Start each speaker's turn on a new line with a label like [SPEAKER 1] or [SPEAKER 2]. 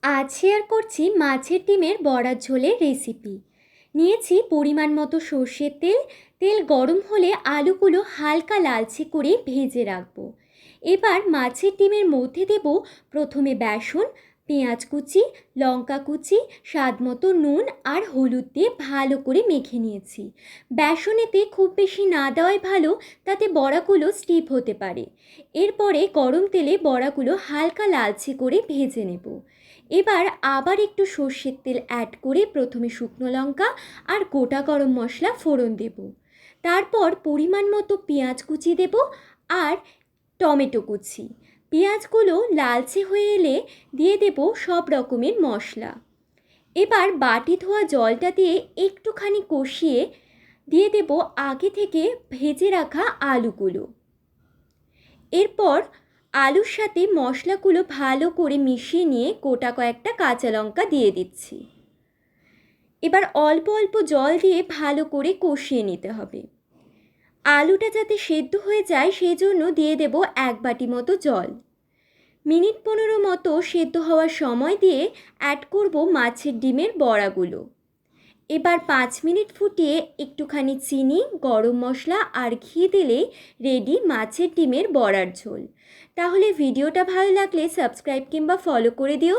[SPEAKER 1] আজ শেয়ার করছি মাছের ডিমের বড়ার ঝোলের রেসিপি। নিয়েছি পরিমাণ মতো সর্ষের তেল। তেল গরম হলে আলুগুলো হালকা লালচে করে ভেজে রাখবো। এবার মাছের ডিমের মধ্যে দেব প্রথমে বেসন, পেঁয়াজ কুচি, লঙ্কা কুচি, স্বাদ মতো নুন আর হলুদ দিয়ে ভালো করে মেখে নিয়েছি। বেসনেতে খুব বেশি না দেওয়াই ভালো, তাতে বড়াগুলো স্টিপ হতে পারে। এরপরে গরম তেলে বড়াগুলো হালকা লালচে করে ভেজে নেব। এবার আবার একটু সর্ষের তেল অ্যাড করে প্রথমে শুকনো লঙ্কা আর গোটা গরম মশলা ফোড়ন দেব। তারপর পরিমাণ মতো পেঁয়াজ কুচি দেব আর টমেটো কুচি। পেঁয়াজগুলো লালচে হয়ে এলে দিয়ে দেব সব রকমের মশলা। এবার বাটি ধোয়া জলটা দিয়ে একটুখানি কষিয়ে দিয়ে দেব আগে থেকে ভেজে রাখা আলুগুলো। এরপর আলুর সাথে মশলাগুলো ভালো করে মিশিয়ে নিয়ে গোটা কয়েকটা কাঁচা লঙ্কা দিয়ে দিচ্ছি। এবার অল্প অল্প জল দিয়ে ভালো করে কষিয়ে নিতে হবে। আলুটা যাতে সেদ্ধ হয়ে যায় সেই জন্য দিয়ে দেব 1 বাটি মতো জল। মিনিট 15 মতো সেদ্ধ হওয়ার সময় দিয়ে অ্যাড করব মাছের ডিমের বড়াগুলো। এবার 5 মিনিট ফুটিয়ে একটুখানি চিনি, গরম মশলা আর ঘি দিলে রেডি মাছের ডিমের বড়ার ঝোল। তাহলে ভিডিওটা ভালো লাগলে সাবস্ক্রাইব কিংবা ফলো করে দিও।